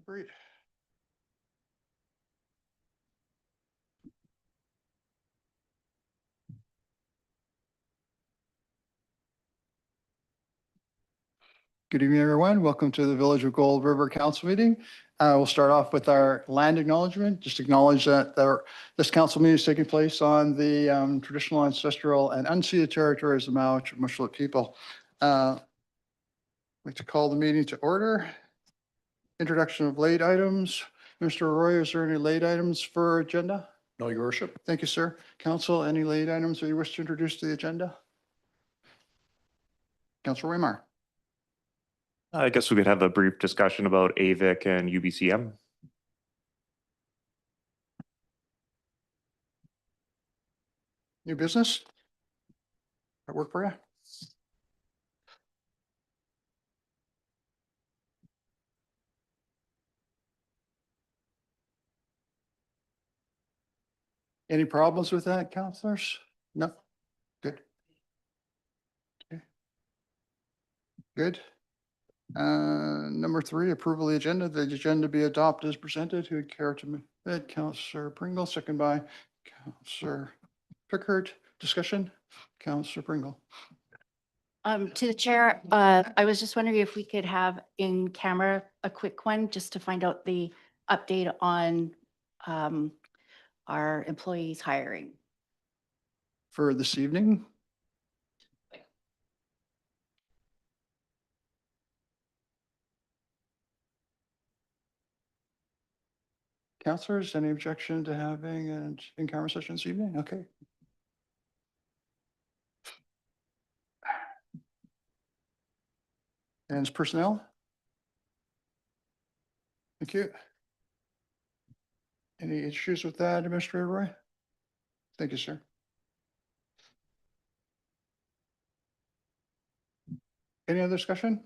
Great. Good evening, everyone. Welcome to the Village of Gold River Council meeting. We'll start off with our land acknowledgement. Just acknowledge that this council meeting is taking place on the traditional, ancestral, and unceded territories of the Mushloot people. I'd like to call the meeting to order. Introduction of late items. Mr. Roy, is there any late items for agenda? No, your worship. Thank you, sir. Council, any late items that you wish to introduce to the agenda? Councilor Waymar. I guess we could have a brief discussion about AVIC and UBCM. New business? That work for you? Any problems with that, counselors? No? Good. Okay. Good. Number 3, approval of the agenda. The agenda be adopted as presented. Who would care to move it? Councillor Pringle, second by Councillor Pickard. Discussion? Councillor Pringle. To the chair, I was just wondering if we could have in camera a quick one, just to find out the update on our employees hiring. For this evening? Councillors, any objection to having an in-camera session this evening? Okay. And it's personnel? Thank you. Any issues with that, Administrator Roy? Thank you, sir. Any other discussion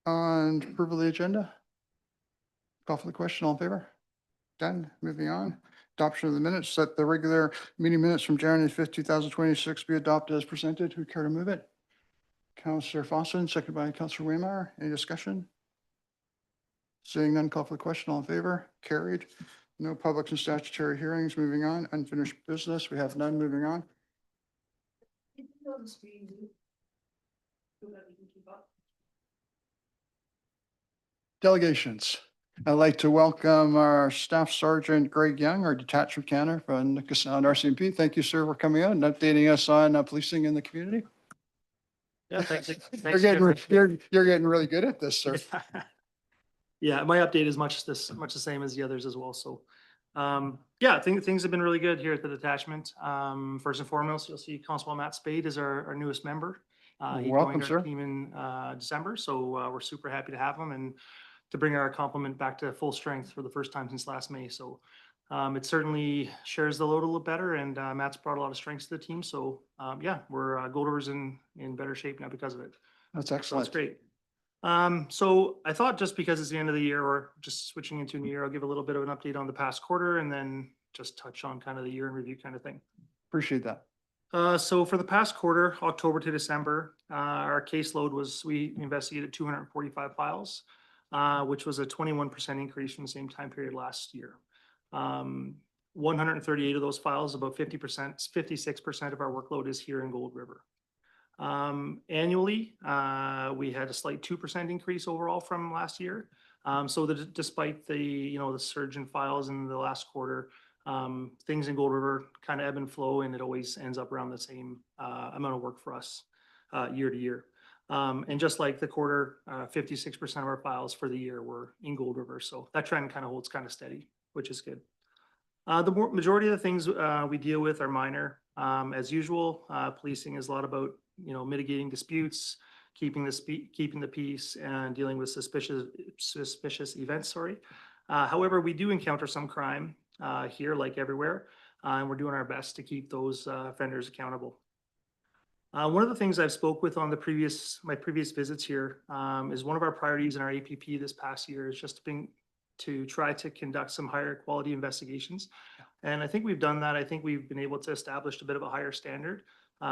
on approval of the agenda? Call for the question. All in favor? Done. Moving on. Adoption of the minutes. Set the regular meeting minutes from January 5th, 2026 be adopted as presented. Who'd care to move it? Councillor Fossin, seconded by Councillor Waymar. Any discussion? Seeing none, call for the question. All in favor? Carried. No public and statutory hearings. Moving on. Unfinished business. We have none. Moving on. Delegations. I'd like to welcome our Staff Sergeant Greg Young, our detachment commander from Nipissing RCMP. Thank you, sir, for coming out and updating us on policing in the community. Yeah, thanks. You're getting really good at this, sir. Yeah, my update is much the same as the others as well. So, yeah, I think things have been really good here at the detachment. First and foremost, you'll see Constable Matt Spade is our newest member. He Welcome, joined sir. our team in December, so we're super happy to have him and to bring our complement back to full strength for the first time since last May. So it certainly shares the load a little better, and Matt's brought a lot of strengths to the team. So yeah, we're Gold River's in better shape now because of it. That's So excellent. that's great. So I thought just because it's the end of the year, or just switching into a new year, I'll give a little bit of an update on the past quarter and then just touch on kind of the year in review kind of thing. Appreciate that. So for the past quarter, October to December, our caseload was, we investigated 245 files, which was a 21% increase from the same time period last year. 138 of those files, about 50%, 56% of our workload is here in Gold River. Annually, we had a slight 2% increase overall from last year. So that despite the, the surge in files in the last quarter, things in Gold River kind of ebb and flow, and it always ends up around the same amount of work for us year to year. And just like the quarter, 56% of our files for the year were in Gold River. So that trend kind of holds kind of steady, which is good. The majority of the things we deal with are minor. As usual, policing is a lot about, mitigating disputes, keeping the peace, and dealing with suspicious events. However, we do encounter some crime here, like everywhere, and we're doing our best to keep those offenders accountable. One of the things I've spoke with on my previous visits here is one of our priorities in our APP this past year is just to try to conduct some higher quality investigations. And I think we've done that. I think we've been able to establish a bit of a higher standard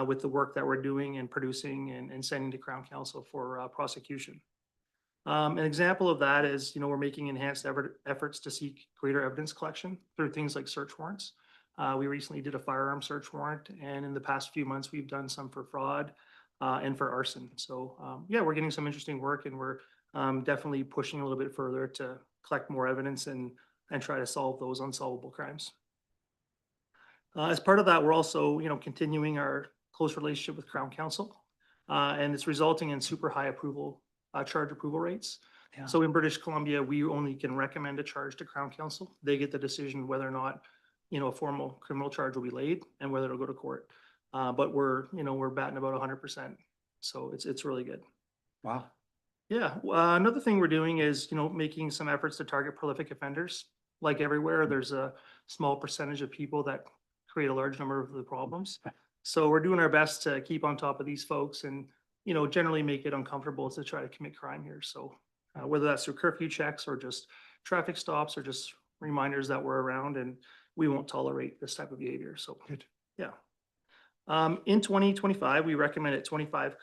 with the work that we're doing and producing and sending to Crown Counsel for prosecution. An example of that is, we're making enhanced efforts to seek greater evidence collection through things like search warrants. We recently did a firearm search warrant, and in the past few months, we've done some for fraud and for arson. So, yeah, we're getting some interesting work, and we're definitely pushing a little bit further to collect more evidence and try to solve those unsolvable crimes. As part of that, we're also, continuing our close relationship with Crown Council, and it's resulting in super high charge approval rates. Yeah. So in British Columbia, we only can recommend a charge to Crown Council. They get the decision whether or not, a formal criminal charge will be laid and whether it'll go to court. But we're batting about 100%. So it's really good. Wow. Yeah, another thing we're doing is, making some efforts to target prolific offenders. Like everywhere, there's a small percentage of people that create a large number of the problems. So we're doing our best to keep on top of these folks and, generally make it uncomfortable to try to commit crime here. So whether that's through curfew checks or just traffic stops or just reminders that we're around, and we won't tolerate this type of behavior. So, Good. yeah. In 2025, we recommended 25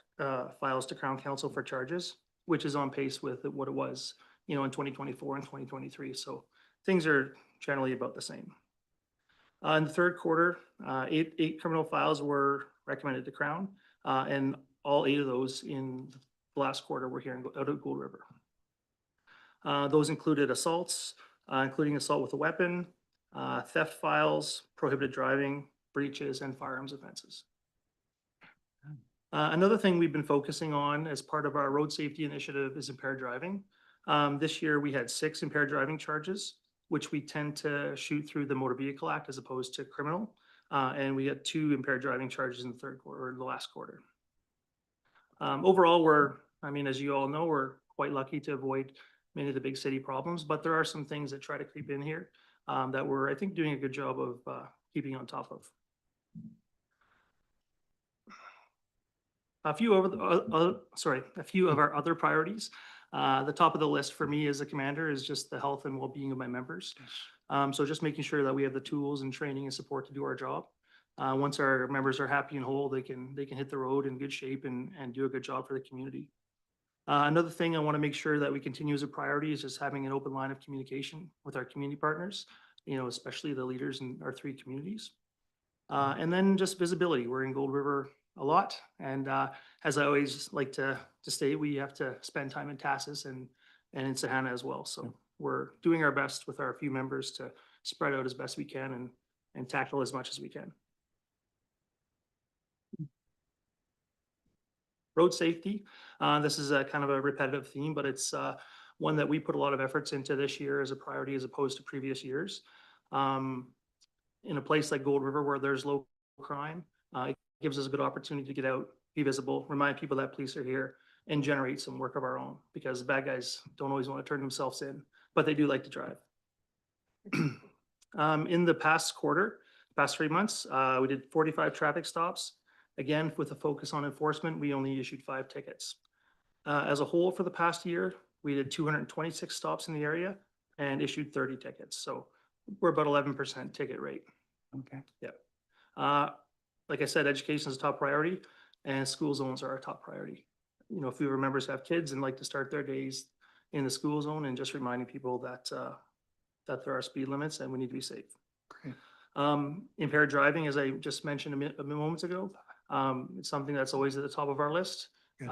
files to Crown Council for charges, which is on pace with what it was, in 2024 and 2023. So things are generally about the same. In the third quarter, eight criminal files were recommended to Crown, and all 8 of those in the last quarter were here out of Gold River. Those included assaults, including assault with a weapon, theft files, prohibited driving, breaches, and firearms offenses. Another thing we've been focusing on as part of our road safety initiative is impaired driving. This year we had 6 impaired driving charges, which we tend to shoot through the Motor Vehicle Act as opposed to criminal. And we had 2 impaired driving charges in the third quarter, or the last quarter. Overall, as you all know, we're quite lucky to avoid many of the big city problems, but there are some things that try to creep in here that we're, I think, doing a good job of keeping on top of. A few of our other priorities. The top of the list for me as a commander is just the health and well-being of my members. So just making sure that we have the tools and training and support to do our job. Once our members are happy and whole, they can hit the road in good shape and do a good job for the community. Another thing I want to make sure that we continue as a priority is just having an open line of communication with our community partners, especially the leaders in our 3 communities. And then just visibility. We're in Gold River a lot. And as I always like to state, we have to spend time in Tassus and in Sahana as well. So we're doing our best with our few members to spread out as best we can and tackle as much as we can. Road safety. This is a kind of a repetitive theme, but it's one that we put a lot of efforts into this year as a priority as opposed to previous years. In a place like Gold River where there's low crime, it gives us a good opportunity to get out, be visible, remind people that police are here, and generate some work of our own, because the bad guys don't always want to turn themselves in, but they do like to drive. In the past 3 months, we did 45 traffic stops. Again, with a focus on enforcement, we only issued 5 tickets. As a whole for the past year, we did 226 stops in the area and issued 30 tickets. So we're about 11% ticket rate. Okay. Yeah. Like I said, education is a top priority, and school zones are our top priority. If we members have kids and like to start their days in the school zone, and just reminding people that there are speed limits and we need to be safe. Great. Impaired driving, as I just mentioned a moment ago, it's something that's always at the top of our list. Good.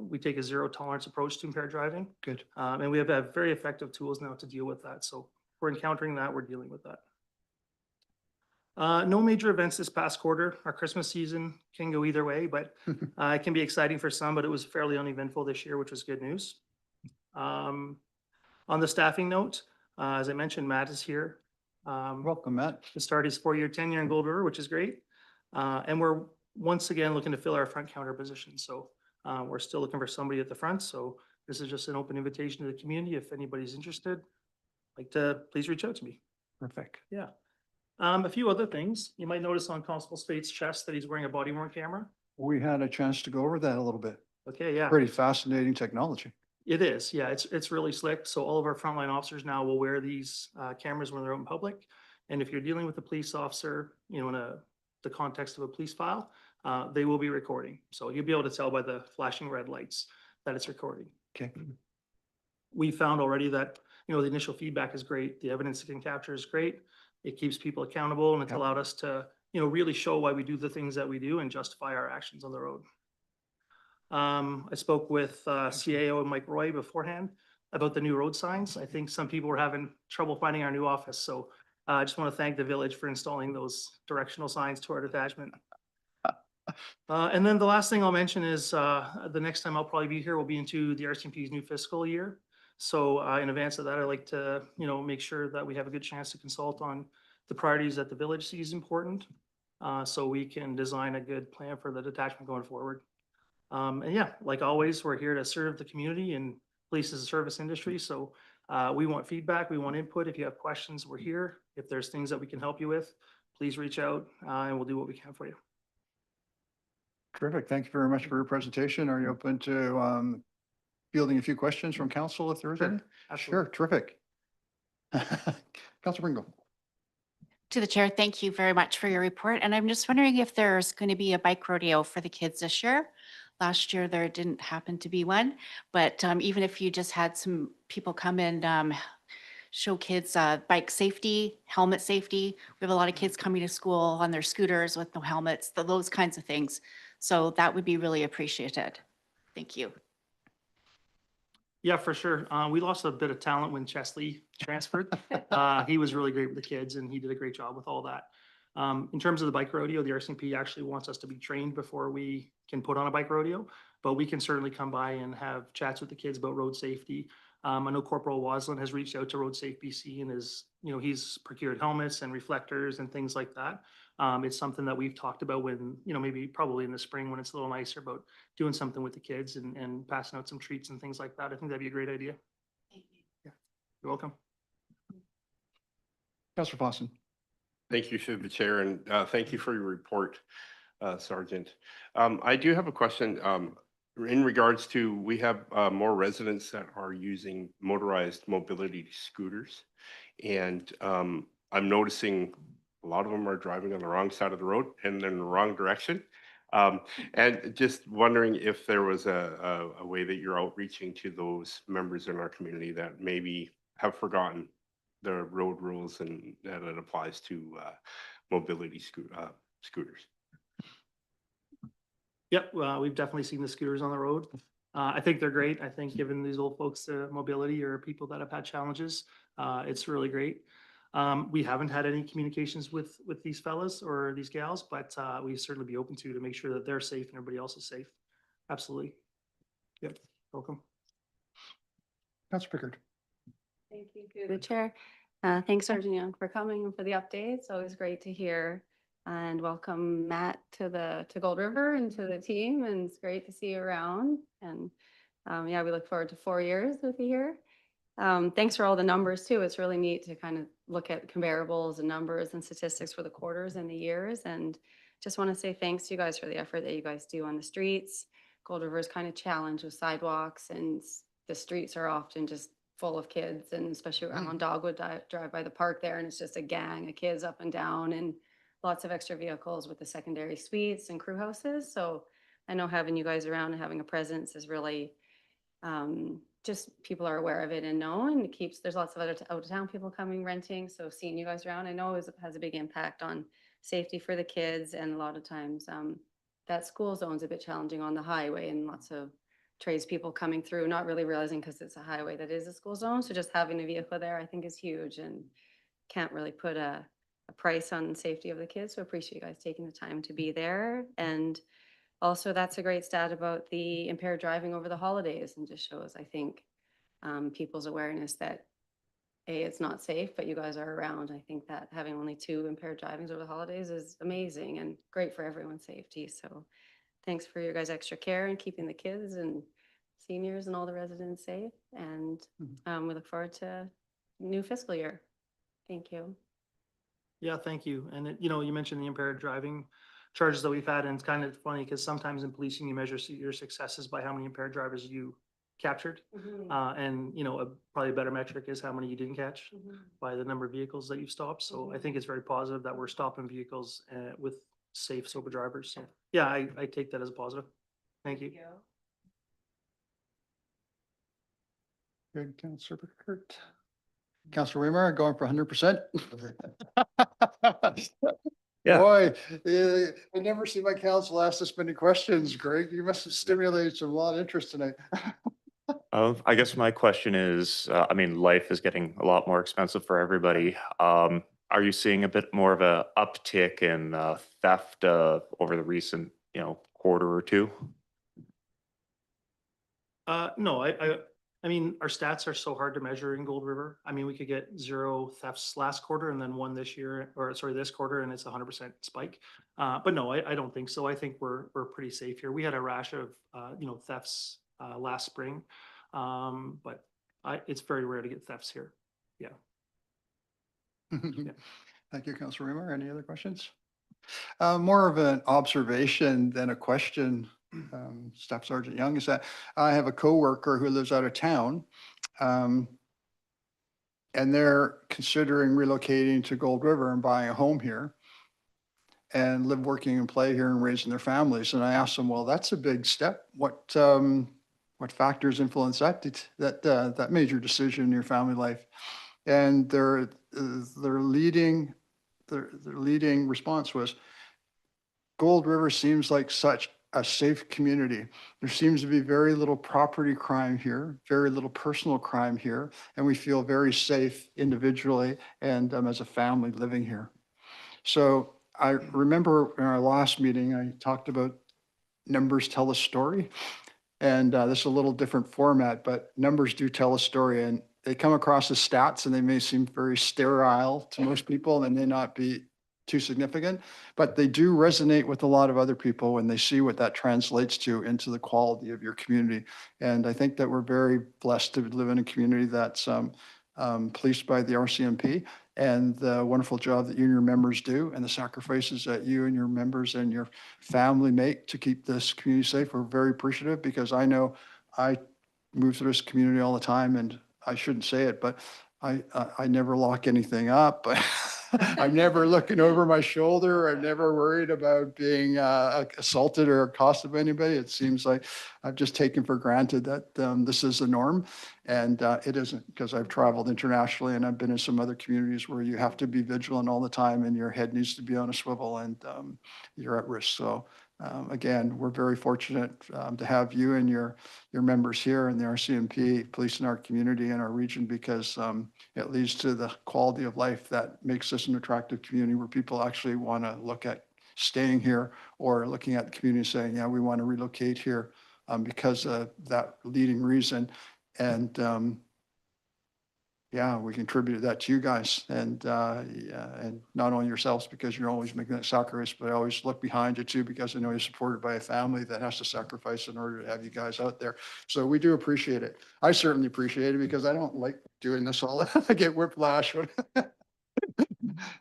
We take a zero tolerance approach to impaired driving. Good. And we have very effective tools now to deal with that. So we're encountering that, we're dealing with that. No major events this past quarter. Our Christmas season can go either way, but it can be exciting for some, but it was fairly uneventful this year, which was good news. On the staffing note, as I mentioned, Matt is here. Welcome, Matt. To start his 4-year tenure in Gold River, which is great. And we're once again looking to fill our front counter position. So we're still looking for somebody at the front. So this is just an open invitation to the community. If anybody's interested, like to please reach out to me. Perfect. Yeah. A few other things. You might notice on Constable Spate's chest that he's wearing a body worn camera. We had a chance to go over that a little bit. Okay, yeah. Pretty fascinating technology. It is. Yeah, it's really slick. So all of our frontline officers now will wear these cameras when they're out in public. And if you're dealing with a police officer, in the context of a police file, they will be recording. So you'll be able to tell by the flashing red lights that it's recording. Okay. we found already that, you know, the initial feedback is great. The evidence it can capture is great. It keeps people accountable and it's Yep. allowed us to, you know, really show why we do the things that we do and justify our actions on the road. I spoke with CAO Mike Roy beforehand about the new road signs. I think some people were having trouble finding our new office, so I just want to thank the village for installing those directional signs to our detachment. And then the last thing I'll mention is the next time I'll probably be here will be into the RCMP's new fiscal year. So in advance of that, I'd like to, you know, make sure that we have a good chance to consult on the priorities that the village sees important, so we can design a good plan for the detachment going forward. And yeah, like always, we're here to serve the community and police as a service industry. So we want feedback, we want input. If you have questions, we're here. If there's things that we can help you with, please reach out and we'll do what we can for you. Terrific. Thank you very much for your presentation. Are you open to fielding a few questions from council if there is Sure, any? absolutely. Sure, terrific. Councilor Bringle. To the chair, thank you very much for your report. And I'm just wondering if there's going to be a bike rodeo for the kids this year. Last year, there didn't happen to be one, but even if you just had some people come and show kids bike safety, helmet safety. We have a lot of kids coming to school on their scooters with no helmets, those kinds of things. So that would be really appreciated. Thank you. Yeah, for sure. We lost a bit of talent when Chesley transferred. He was really great with the kids and he did a great job with all that. In terms of the bike rodeo, the RCMP actually wants us to be trained before we can put on a bike rodeo, but we can certainly come by and have chats with the kids about road safety. I know Corporal Waslin has reached out to Road Safe BC and is, you know, he's procured helmets and reflectors and things like that. It's something that we've talked about when, you know, maybe probably in the spring when it's a little nicer about doing something with the kids and passing out some treats and things like that. I think that'd be a great idea. You're welcome. Councilor Fawson. Thank you through the chair, and thank you for your report, Sergeant. I do have a question in regards to, we have more residents that are using motorized mobility scooters. And I'm noticing a lot of them are driving on the wrong side of the road and in the wrong direction. And just wondering if there was a way that you're outreaching to those members in our community that maybe have forgotten the road rules and that it applies to mobility scooters. Yep, we've definitely seen the scooters on the road. I think they're great. I think giving these old folks mobility or people that have had challenges, it's really great. We haven't had any communications with these fellas or these gals, but we certainly be open to make sure that they're safe and everybody else is safe. Absolutely. Yep, welcome. Councilor Pickard. Thank you to the chair. Thanks, Sergeant Young, for coming and for the updates. It's always great to hear, and welcome Matt to Gold River and to the team. And it's great to see you around. And yeah, we look forward to 4 years with you here. Thanks for all the numbers too. It's really neat to kind of look at comparables and numbers and statistics for the quarters and the years. And just want to say thanks to you guys for the effort that you guys do on the streets. Gold River is kind of challenged with sidewalks, and the streets are often just full of kids, and especially around Dogwood, drive by the park there, and it's just a gang of kids up and down, and lots of extra vehicles with the secondary suites and crew houses. So I know having you guys around and having a presence is really just people are aware of it and know, and it keeps, there's lots of other out of town people coming renting. So seeing you guys around, I know it has a big impact on safety for the kids. And a lot of times that school zone's a bit challenging on the highway, and lots of tradespeople coming through, not really realizing because it's a highway that is a school zone. So just having a vehicle there, I think, is huge, and can't really put a price on the safety of the kids. So appreciate you guys taking the time to be there. And also, that's a great stat about the impaired driving over the holidays, and just shows, I think, people's awareness that it's not safe, but you guys are around. I think that having only 2 impaired drivings over the holidays is amazing and great for everyone's safety. So thanks for your guys' extra care and keeping the kids and seniors and all the residents safe. And we look forward to new fiscal year. Thank you. Yeah, thank you. And you know, you mentioned the impaired driving charges that we've had, and it's kind of funny because sometimes in policing you measure your successes by how many impaired drivers you captured. And you know, probably a better metric is how many you didn't catch by the number of vehicles that you've stopped. So I think it's very positive that we're stopping vehicles with safe, sober drivers. So yeah, I take that as a positive. Thank you. Good, Counselor Pickard. Counselor Weimer going for 100%. Yeah. Boy, I never see my council ask this many questions, Greg. You must have stimulated some lot of interest tonight. I guess my question is, I mean, life is getting a lot more expensive for everybody. Are you seeing a bit more of a uptick in theft over the recent, quarter or two? No, I mean, our stats are so hard to measure in Gold River. I mean, we could get 0 thefts last quarter and then 1 this year, or sorry, this quarter, and it's a 100% spike. But no, I don't think so. I think we're pretty safe here. We had a rash of, thefts, last spring. But it's very rare to get thefts here. Thank you, Counselor Weimer. Any other questions? More of an observation than a question, Staff Sergeant Young, is that I have a coworker who lives out of town. And they're considering relocating to Gold River and buying a home here and live, working and play here and raising their families. And I asked them, well, that's a big step. What factors influence that major decision in your family life? And their leading response was, Gold River seems like such a safe community. There seems to be very little property crime here, very little personal crime here, and we feel very safe individually and as a family living here. So I remember in our last meeting, I talked about numbers tell a story. And this is a little different format, but numbers do tell a story, and they come across as stats and they may seem very sterile to most people and they may not be too significant, but they do resonate with a lot of other people when they see what that translates to into the quality of your community. And I think that we're very blessed to live in a community that's policed by the RCMP, and the wonderful job that you and your members do and the sacrifices that you and your members and your family make to keep this community safe. We're very appreciative, because I know I move through this community all the time, and I shouldn't say it, but I never lock anything up. I'm never looking over my shoulder. I'm never worried about being assaulted or accosted by anybody. It seems like I've just taken for granted that this is the norm. And it isn't, because I've traveled internationally and I've been in some other communities where you have to be vigilant all the time and your head needs to be on a swivel and you're at risk. So again, we're very fortunate to have you and your members here and the RCMP police in our community and our region, because it leads to the quality of life that makes this an attractive community where people actually want to look at staying here or looking at the community saying, yeah, we want to relocate here because of that leading reason. And yeah, we contributed that to you guys, and not only yourselves because you're always making that sacrifice, but I always look behind you too, because I know you're supported by a family that has to sacrifice in order to have you guys out there. So we do appreciate it. I certainly appreciate it, because I don't like doing this all. I get whiplash.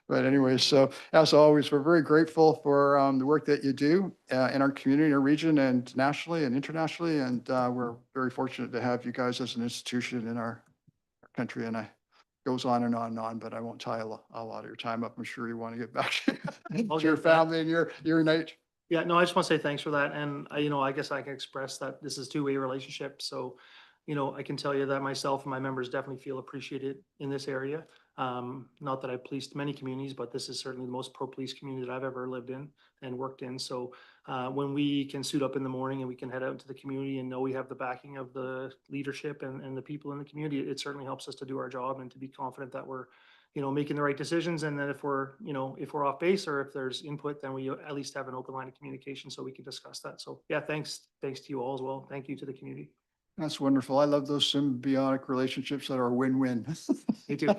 But anyway, so as always, we're very grateful for the work that you do in our community, in our region, and nationally and internationally. And we're very fortunate to have you guys as an institution in our country. And I goes on and on and on, but I won't tie a lot of your time up. I'm sure you want to get back to your family and your night. Yeah, no, I just want to say thanks for that. And I guess I can express that this is a two-way relationship. So, I can tell you that myself and my members definitely feel appreciated in this area. Not that I've policed many communities, but this is certainly the most pro-police community that I've ever lived in and worked in. So when we can suit up in the morning and we can head out into the community and know we have the backing of the leadership and the people in the community, it certainly helps us to do our job and to be confident that we're making the right decisions. And then if we're off base or if there's input, then we at least have an open line of communication so we can discuss that. So yeah, thanks to you all as well. Thank you to the community. That's wonderful. I love those symbiotic relationships that are win-win. Me too.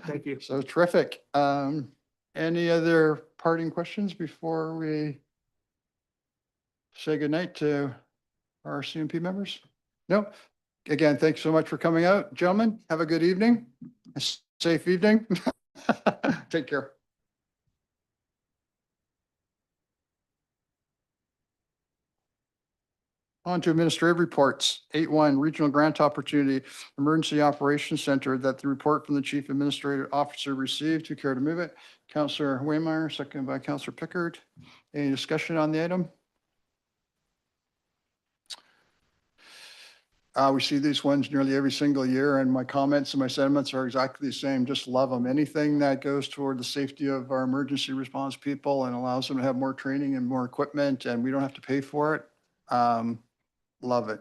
Thank you. So terrific. Any other parting questions before we say goodnight to our CMP members? No? Again, thanks so much for coming out. Gentlemen, have a good evening. A safe evening. Take care. On to administrative reports. 8.1 Regional Grant Opportunity Emergency Operations Center, that the report from the Chief Administrative Officer received. Who care to move it? Councillor Waymeyer, seconded by Councillor Pickard. Any discussion on the item? We see these ones nearly every single year, and my comments and my sentiments are exactly the same. Just love them. Anything that goes toward the safety of our emergency response people and allows them to have more training and more equipment, and we don't have to pay for it. Love it.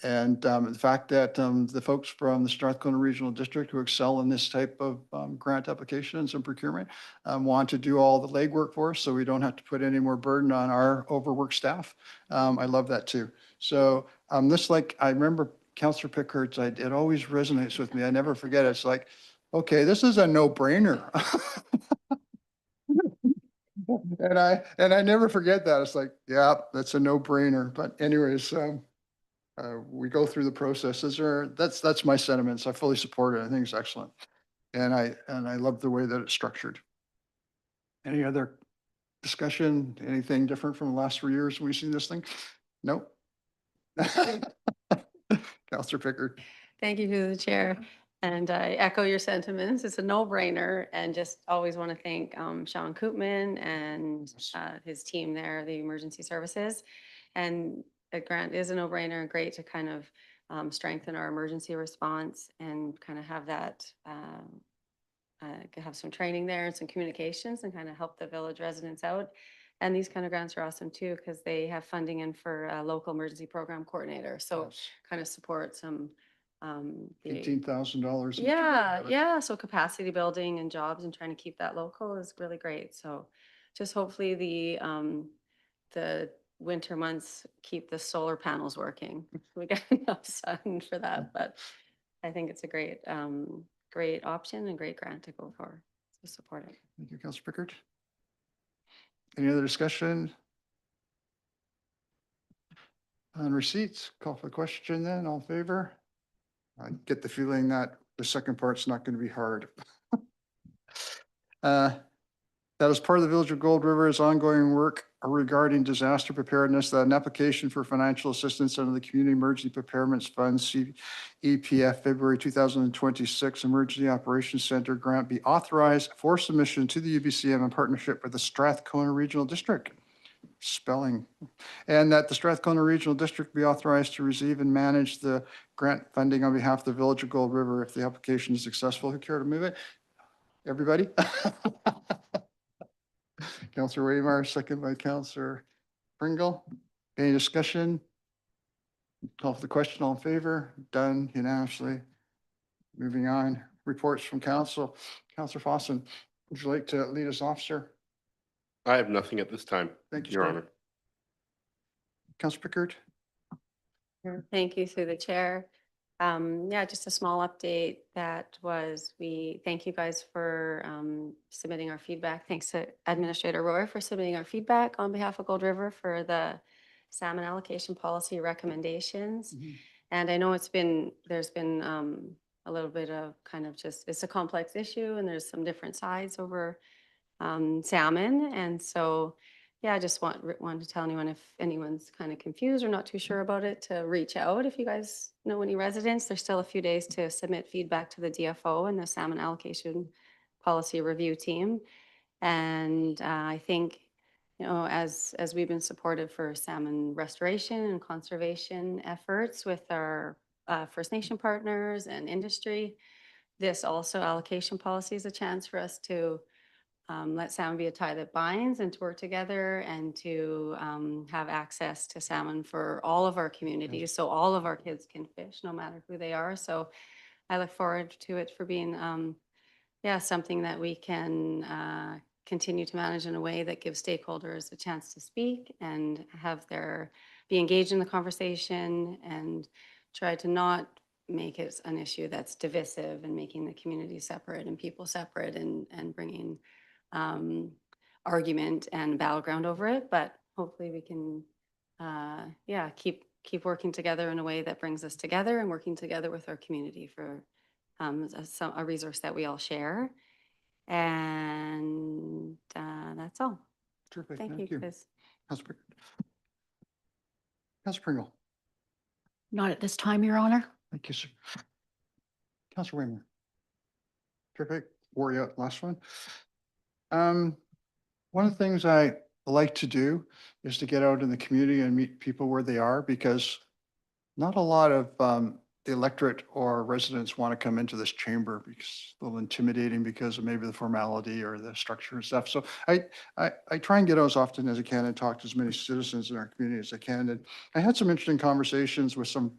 And the fact that the folks from the Strathcona Regional District who excel in this type of grant applications and procurement want to do all the legwork for us, so we don't have to put any more burden on our overworked staff. I love that too. So this, like, I remember Councillor Pickards, it always resonates with me. I never forget it. It's like, okay, this is a no-brainer. And I never forget that. It's like, yeah, that's a no-brainer. But anyways, we go through the processes, that's my sentiments. I fully support it. I think it's excellent. And I love the way that it's structured. Any other discussion, anything different from the last 3 years we've seen this thing? Nope. Counselor Pickard. Thank you to the chair. And I echo your sentiments. It's a no-brainer, and just always want to thank Sean Koopman and his team there, the emergency services. And the grant is a no-brainer, and great to kind of strengthen our emergency response and kind of have that, have some training there and some communications and kind of help the village residents out. And these kind of grants are awesome too, because they have funding in for a local emergency program coordinator. So kind of support some the $18,000. yeah, yeah. So capacity building and jobs and trying to keep that local is really great. So just hopefully the winter months keep the solar panels working. We got enough sun for that, but I think it's a great option and great grant to go for. So support it. Thank you, Councilor Pickard. Any other discussion? On receipts, call for the question then, all in favor? I get the feeling that the second part's not going to be hard. That as part of the Village of Gold River's ongoing work regarding disaster preparedness, that an application for financial assistance under the Community Emergency Preparedness Fund, CEPF, February 2026 Emergency Operations Center grant be authorized for submission to the UBCM in partnership with the Strathcona Regional District. Spelling. And that the Strathcona Regional District be authorized to receive and manage the grant funding on behalf of the Village of Gold River if the application is successful. Who care to move it? Everybody? Councillor Waymire, second by Councillor Pringle. Any discussion? Call for the question, all in favor? Done unanimously. Moving on, reports from council. Councillor Fossin, would you like to lead us off, sir? I have nothing at this time. Thank you, Your sir. Honor. Councillor Pickard? Thank you through the chair. Yeah, just a small update. That was, we thank you guys for submitting our feedback. Thanks to Administrator Roy for submitting our feedback on behalf of Gold River for the salmon allocation policy recommendations. And I know there's been a little bit of kind of just, it's a complex issue and there's some different sides over salmon. And so, yeah, I just wanted to tell anyone, if anyone's kind of confused or not too sure about it, to reach out. If you guys know any residents, there's still a few days to submit feedback to the DFO and the salmon allocation policy review team. And I think, you know, as we've been supportive for salmon restoration and conservation efforts with our First Nation partners and industry, this also allocation policy is a chance for us to let salmon be a tie that binds and to work together and to have access to salmon for all of our communities. So all of our kids can fish no matter who they are. So I look forward to it for being, yeah, something that we can continue to manage in a way that gives stakeholders a chance to speak and be engaged in the conversation and try to not make it an issue that's divisive and making the community separate and people separate and bringing argument and battleground over it, but hopefully we can, yeah, keep working together in a way that brings us together and working together with our community for a resource that we all share. And that's all. Terrific, Thank you, Chris. Councillor Pringle? Not at this time, Your Honor. Thank you, sir. Councillor Waymire? Terrific. Warrior, last one. One of the things I like to do is to get out in the community and meet people where they are, because not a lot of the electorate or residents want to come into this chamber because it's a little intimidating because of maybe the formality or the structure and stuff. So I try and get out as often as I can and talk to as many citizens in our community as I can. And I had some interesting conversations with some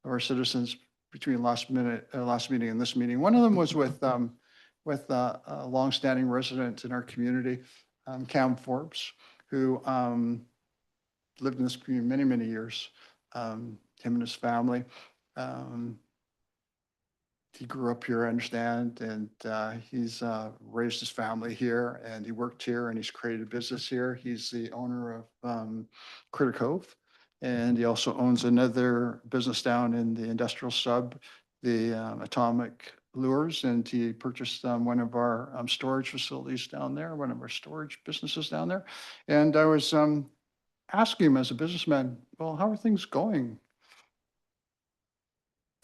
of our citizens between last meeting and this meeting. One of them was with a longstanding resident in our community, Cam Forbes, who lived in this community many, many years. Him and his family. He grew up here, I understand, and he's raised his family here, and he worked here, and he's created a business here. He's the owner of Critter Cove, and he also owns another business down in the industrial sub, the Atomic Lures, and he purchased one of our storage facilities down there, one of our storage businesses down there. And I was asking him as a businessman, well, how are things going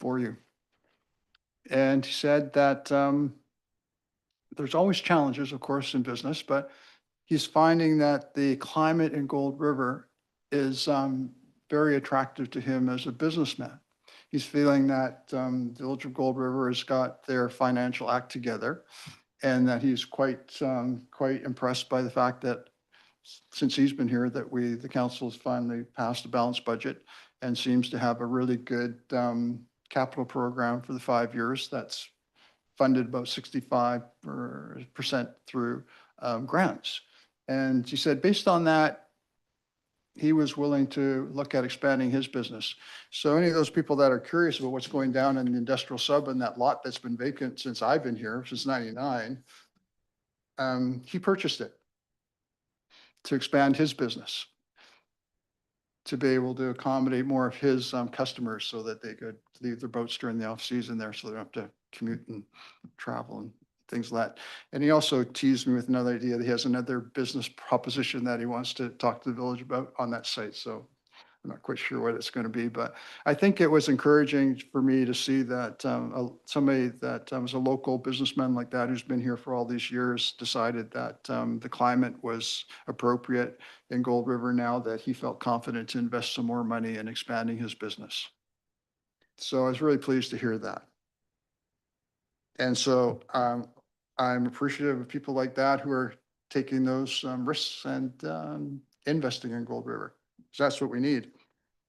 for you? And he said that there's always challenges, of course, in business, but he's finding that the climate in Gold River is very attractive to him as a businessman. He's feeling that the Village of Gold River has got their financial act together, and that he's quite impressed by the fact that since he's been here, that the council has finally passed a balanced budget and seems to have a really good capital program for the 5 years that's funded about 65% through grants. And he said, based on that, he was willing to look at expanding his business. So any of those people that are curious about what's going down in the industrial sub and that lot that's been vacant since I've been here, since '99, he purchased it to expand his business, to be able to accommodate more of his customers so that they could leave their boats during the off season there, so they don't have to commute and travel and things like that. And he also teased me with another idea that he has another business proposition that he wants to talk to the village about on that site. So I'm not quite sure what it's going to be, but I think it was encouraging for me to see that somebody that was a local businessman like that, who's been here for all these years, decided that the climate was appropriate in Gold River now, that he felt confident to invest some more money in expanding his business. So I was really pleased to hear that. And so I'm appreciative of people like that who are taking those risks and investing in Gold River. So that's what we need.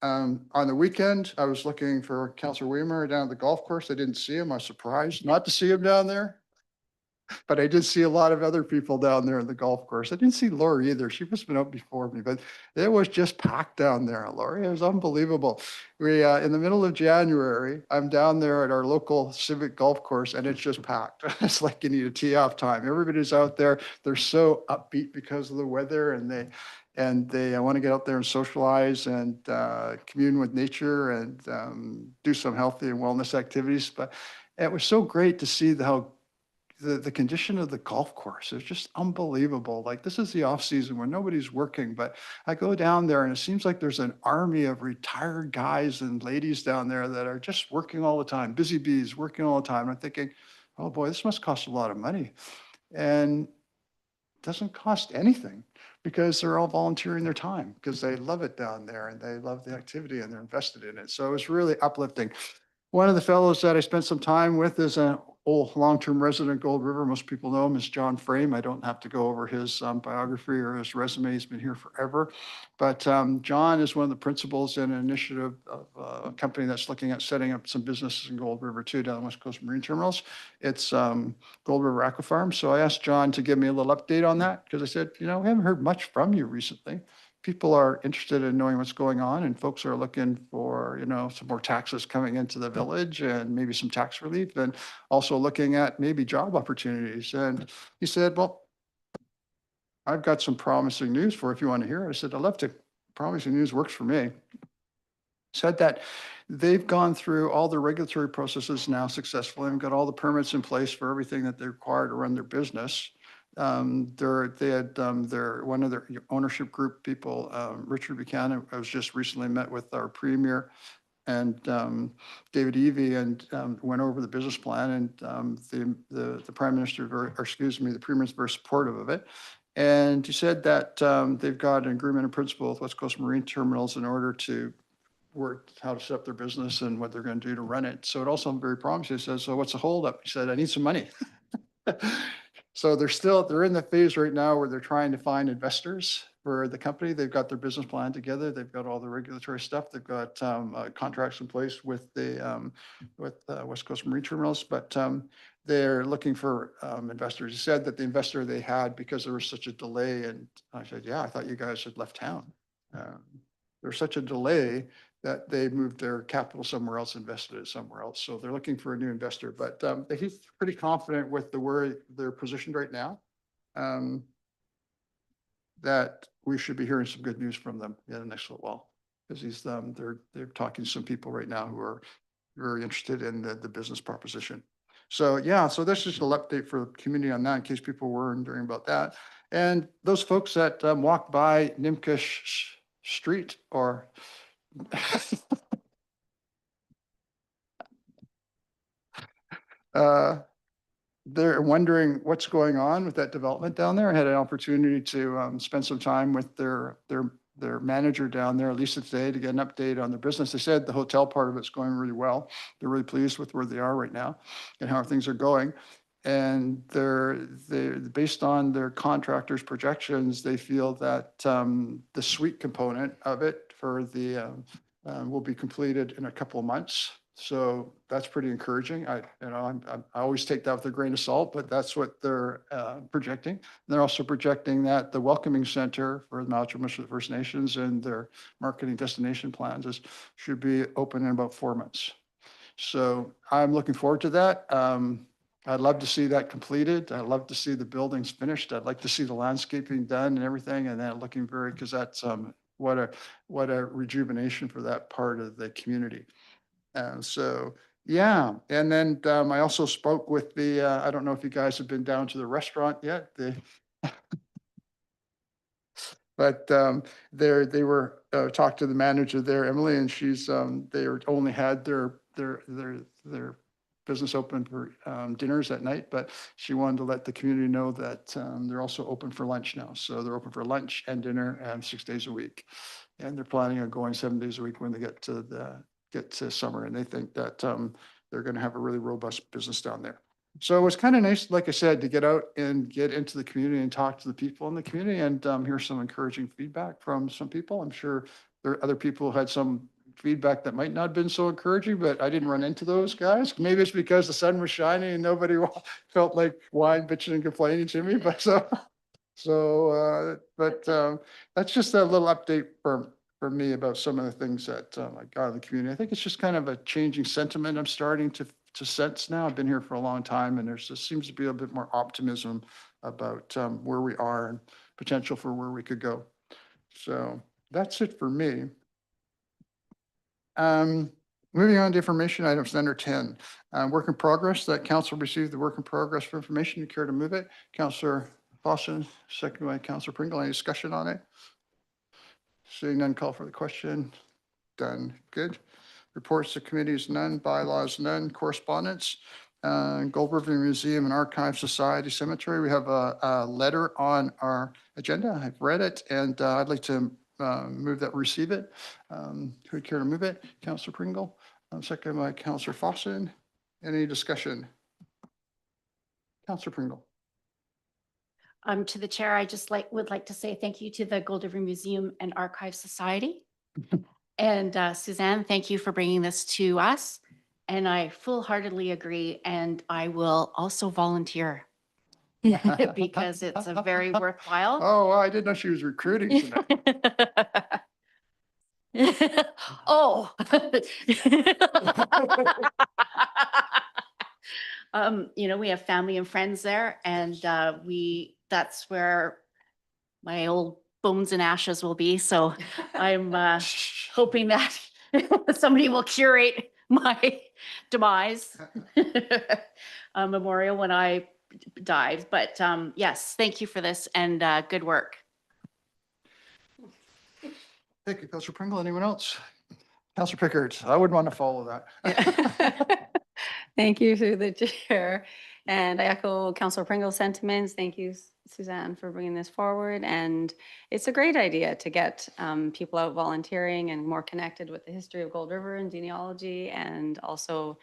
On the weekend, I was looking for Councillor Weimer down at the golf course. I didn't see him. I was surprised not to see him down there. But I did see a lot of other people down there in the golf course. I didn't see Lori either. She must have been out before me, but it was just packed down there, Lori. It was unbelievable. We, in the middle of January, I'm down there at our local civic golf course and it's just packed. It's like you need a tee off time. Everybody's out there. They're so upbeat because of the weather, and they want to get out there and socialize and commune with nature and do some healthy and wellness activities. But it was so great to see how the condition of the golf course is just unbelievable. Like, this is the off season when nobody's working, but I go down there and it seems like there's an army of retired guys and ladies down there that are just working all the time, busy bees, working all the time. I'm thinking, oh boy, this must cost a lot of money. And it doesn't cost anything because they're all volunteering their time because they love it down there and they love the activity and they're invested in it. So it's really uplifting. One of the fellows that I spent some time with is an old long-term resident of Gold River. Most people know him as John Frame. I don't have to go over his biography or his resume. He's been here forever. But John is one of the principals in an initiative of a company that's looking at setting up some businesses in Gold River too, down West Coast Marine Terminals. It's Gold River Aqua Farm. So I asked John to give me a little update on that because I said, we haven't heard much from you recently. People are interested in knowing what's going on, and folks are looking for, some more taxes coming into the village and maybe some tax relief, and also looking at maybe job opportunities. And he said, well, I've got some promising news for if you want to hear it. I said, I'd love to. Promising news works for me. Said that they've gone through all the regulatory processes now successfully and got all the permits in place for everything that they require to run their business. They had one of their ownership group people, Richard Buchanan, I was just recently met with our premier and David Evie, and went over the business plan, and the prime minister, the premier is very supportive of it. And he said that they've got an agreement in principle with West Coast Marine Terminals in order to how to set up their business and what they're going to do to run it. So it also very promising. He says, so what's the holdup? He said, I need some money. So they're in the phase right now where they're trying to find investors for the company. They've got their business plan together. They've got all the regulatory stuff. They've got contracts in place with the West Coast Marine Terminals, but they're looking for investors. He said that the investor they had, because there was such a delay, and I said, yeah, I thought you guys had left town. There's such a delay that they moved their capital somewhere else, invested it somewhere else. So they're looking for a new investor, but he's pretty confident with where they're positioned right now. That we should be hearing some good news from them in the next little while. Because they're talking to some people right now who are very interested in the business proposition. So yeah, so that's just a little update for the community on that in case people were wondering about that. And those folks that walk by Nimkish Street or they're wondering what's going on with that development down there. I had an opportunity to spend some time with their manager down there, Lisa, today to get an update on their business. They said the hotel part of it's going really well. They're really pleased with where they are right now and how things are going. And they're based on their contractors' projections, they feel that the suite component of it for the will be completed in a couple of months. So that's pretty encouraging. I always take that with a grain of salt, but that's what they're projecting. They're also projecting that the welcoming center for the Malachish First Nations and their marketing destination plans should be open in about 4 months. So I'm looking forward to that. I'd love to see that completed. I'd love to see the buildings finished. I'd like to see the landscaping done and everything, and then looking because that's what a rejuvenation for that part of the community. So, yeah. And then I also spoke with I don't know if you guys have been down to the restaurant yet. But they were talked to the manager there, Emily, and she's they only had their business open for dinners at night, but she wanted to let the community know that they're also open for lunch now. So they're open for lunch and dinner 6 days a week, and they're planning on going 7 days a week when they get to summer, and they think that they're going to have a really robust business down there. So it was kind of nice, like I said, to get out and get into the community and talk to the people in the community and hear some encouraging feedback from some people. I'm sure there are other people who had some feedback that might not have been so encouraging, but I didn't run into those guys. Maybe it's because the sun was shining and nobody felt like whining, bitching and complaining to me, but that's just a little update for me about some of the things that I got in the community. I think it's just kind of a changing sentiment I'm starting to sense now. I've been here for a long time, and there seems to be a bit more optimism about where we are and potential for where we could go. So that's it for me. Moving on to information items under 10. Work in progress, that council received the work in progress for information. You care to move it? Councillor Fossen, second by Councillor Pringle. Any discussion on it? Seeing none, call for the question. Done. Good. Reports to committees, none. Bylaws, none. Correspondence. Gold River Museum and Archive Society Cemetery. We have a letter on our agenda. I've read it, and I'd like to move that we receive it. Who would care to move it? Councillor Pringle. Second by Councillor Fossen. Any discussion? Councillor Pringle. To the chair, I just would like to say thank you to the Gold River Museum and Archive Society. And Suzanne, thank you for bringing this to us. And I full-heartedly agree, and I will also volunteer because it's a very worthwhile. Oh, well, I didn't know she was recruiting tonight. Oh. We have family and friends there, and that's where my old bones and ashes will be. So I'm hoping that somebody will curate my demise memorial when I die. But yes, thank you for this and good work. Thank you, Councillor Pringle. Anyone else? Councillor Pickard, I wouldn't want to follow that. Thank you through the chair. And I echo Councillor Pringle's sentiments. Thank you, Suzanne, for bringing this forward. And it's a great idea to get people out volunteering and more connected with the history of Gold River and genealogy, and also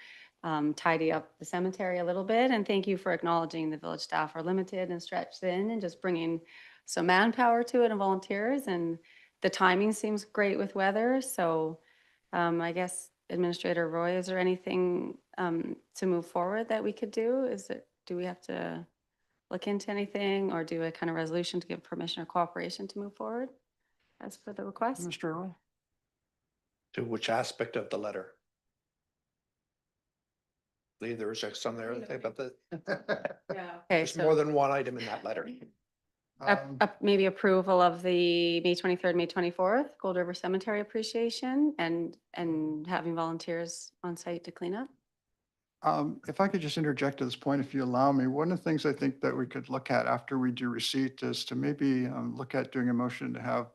tidy up the cemetery a little bit. And thank you for acknowledging the village staff are limited and stretched thin, and just bringing some manpower to it and volunteers. And the timing seems great with weather. So I guess Administrator Roy, is there anything to move forward that we could do? Do we have to look into anything or do a kind of resolution to give permission or cooperation to move forward as per the request? Mr. Roy? To which aspect of the letter? I believe there was some there, I think, about the, Okay, there's more than one item in that letter. Um, maybe approval of the May 23rd, May 24th Gold River Cemetery appreciation and having volunteers on site to clean up. If I could just interject at this point, if you allow me, one of the things I think that we could look at after we do receipt is to maybe look at doing a motion to have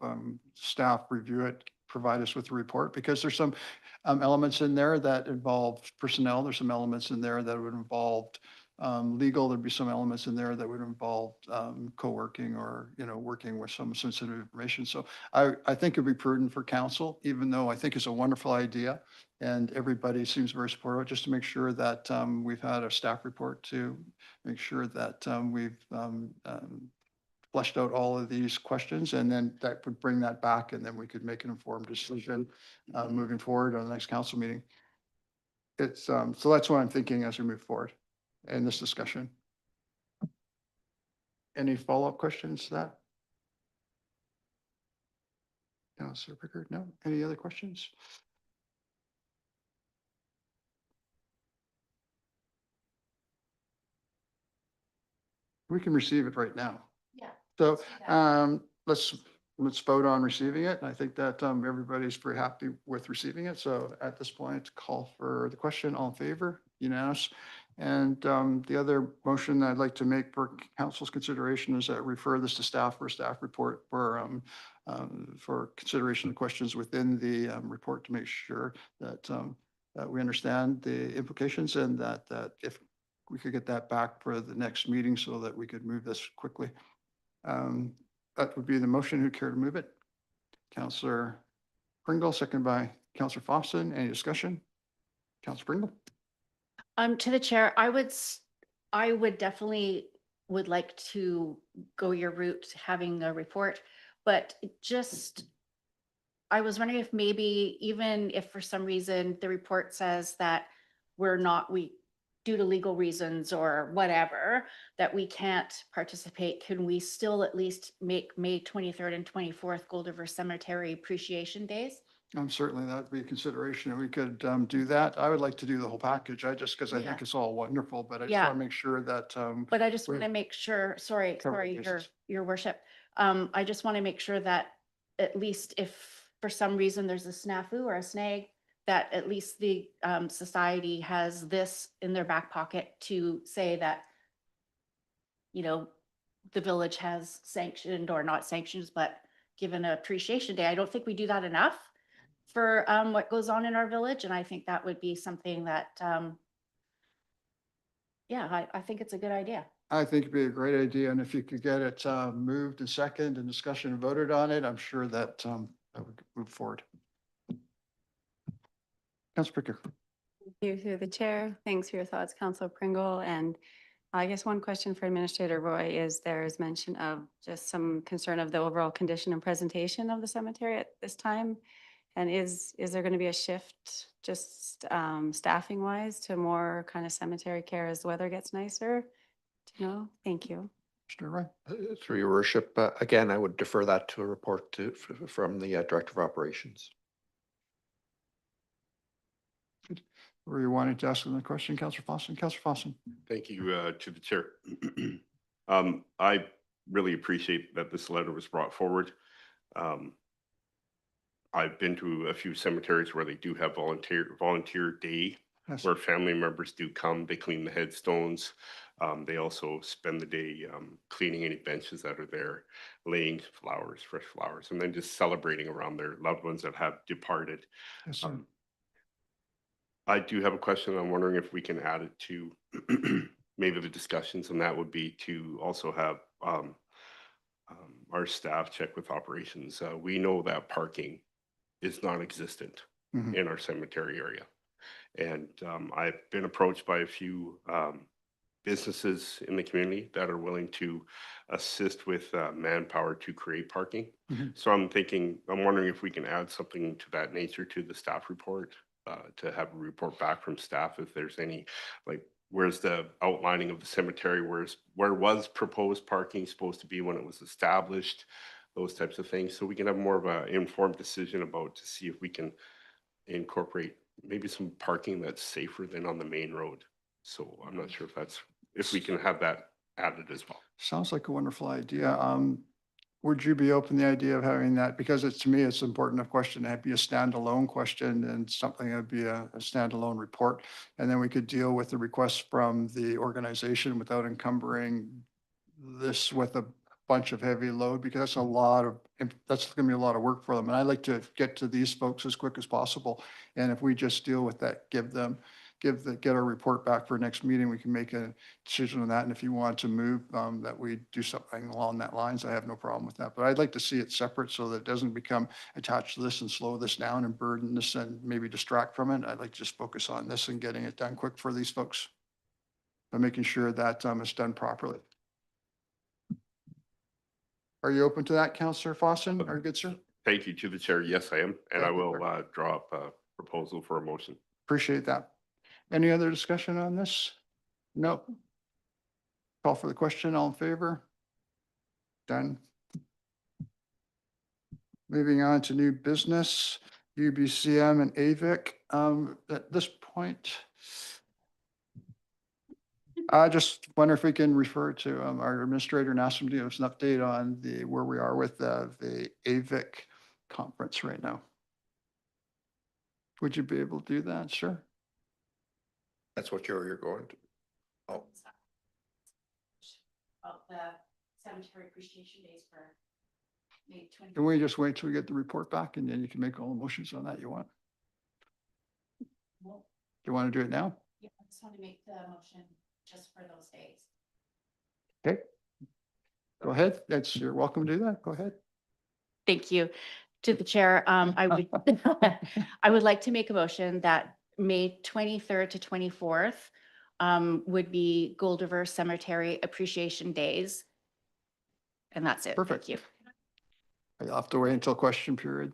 staff review it, provide us with a report, because there's some elements in there that involve personnel. There's some elements in there that would involve legal. There'd be some elements in there that would involve co-working or, working with some sensitive information. So I think it'd be prudent for council, even though I think it's a wonderful idea and everybody seems very supportive, just to make sure that we've had a staff report to make sure that we've fleshed out all of these questions, and then that would bring that back, and then we could make an informed decision moving forward on the next council meeting. It's, so that's what I'm thinking as we move forward in this discussion. Any follow-up questions to that? Councilor Pickard, no? Any other questions? We can receive it right now. Yeah. So let's vote on receiving it. I think that everybody's pretty happy with receiving it. So at this point, call for the question. All in favor? Unanimous. And the other motion I'd like to make for council's consideration is that refer this to staff for a staff report for consideration of questions within the report to make sure that that we understand the implications, and that if we could get that back for the next meeting so that we could move this quickly. That would be the motion. Who care to move it? Councillor Pringle, second by Councillor Fawson. Any discussion? Councillor Pringle? To the chair, I would definitely would like to go your route, having a report, but I was wondering if maybe even if for some reason the report says that due to legal reasons or whatever, that we can't participate, can we still at least make May 23rd and 24th Gold River Cemetery Appreciation Days? Certainly that would be a consideration, and we could do that. I would like to do the whole package. Because I think Yeah. it's all wonderful, but I just Yeah. want to make sure that But I just we- want to make sure, sorry, Cover bases. your worship. I just want to make sure that at least if for some reason there's a snafu or a snag, that at least the society has this in their back pocket to say that, the village has sanctioned or not sanctioned, but given an appreciation day. I don't think we do that enough for what goes on in our village. And I think that would be something that, I think it's a good idea. I think it'd be a great idea, and if you could get it moved and second and discussion and voted on it, I'm sure that that would move forward. Councilor Pickard? Thank you through the chair. Thanks for your thoughts, Councilor Pringle. And I guess one question for Administrator Roy is there's mention of just some concern of the overall condition and presentation of the cemetery at this time. And is there going to be a shift just staffing wise to more kind of cemetery care as the weather gets nicer? Do you know? Thank you. Mr. Roy? Through your worship, again, I would defer that to a report from the Director of Operations. Were you wanting to ask another question, Councillor Fawson? Councillor Fawson? Thank you to the chair. I really appreciate that this letter was brought forward. I've been to a few cemeteries where they do have volunteer day, Yes. where family members do come, they clean the headstones. They also spend the day cleaning any benches that are there, laying flowers, fresh flowers, and then just celebrating around their loved ones that have departed. Yes, sir. I do have a question. I'm wondering if we can add it to maybe the discussions on that would be to also have our staff check with operations. We know that parking is non-existent Mhm. in our cemetery area. And I've been approached by a few businesses in the community that are willing to assist with manpower to create parking. Mhm. So I'm wondering if we can add something to that nature to the staff report, to have a report back from staff if there's any, like, where's the outlining of the cemetery, where was proposed parking supposed to be when it was established, those types of things. So we can have more of an informed decision about to see if we can incorporate maybe some parking that's safer than on the main road. So I'm not sure if we can have that added as well. Sounds like a wonderful idea. Would you be open to the idea of having that? Because to me, it's important, a question to be a standalone question and something that'd be a standalone report. And then we could deal with the requests from the organization without encumbering this with a bunch of heavy load, because that's gonna be a lot of work for them. And I like to get to these folks as quick as possible. And if we just deal with that, get our report back for next meeting, we can make a decision on that. And if you want to move, that we do something along that lines, I have no problem with that. But I'd like to see it separate so that it doesn't become attached to this and slow this down and burden this and maybe distract from it. I'd like to just focus on this and getting it done quick for these folks. By making sure that it's done properly. Are you open to that, Councillor Fossin? Are you good, sir? Thank you to the chair. Yes, I am. And I Thank you, will draw up a proposal for a motion. Appreciate that. Any other discussion on this? No. Call for the question. All in favor? Done. Moving on to new business, UBCM and AVIC. At this point, I just wonder if we can refer to our administrator and ask him to give us an update on where we are with the AVIC conference right now. Would you be able to do that? Sure. That's what you're going to. Oh, About the cemetery appreciation days for May 20. Can we just wait till we get the report back and then you can make all the motions on that you want? Well, You want to do it now? yeah, I just want to make the motion just for those days. Okay. Go ahead. You're welcome to do that. Go ahead. Thank you. To the chair, I would, I would like to make a motion that May 23rd to 24th would be Gold River Cemetery Appreciation Days. And that's it. Perfect. Thank you. You'll have to wait until question period.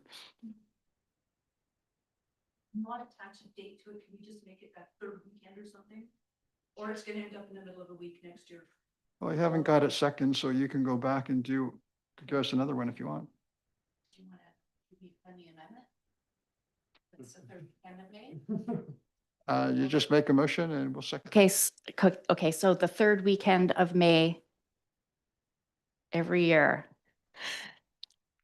Not attach a date to it, can we just make it that third weekend or something? Or it's gonna end up in the middle of the week next year. Well, you haven't got it second, so you can go back and give us another one if you want. Do you want to give me a friendly amendment? It's the third weekend of May. You just make a motion and we'll second. Okay, okay, so the third weekend of May every year.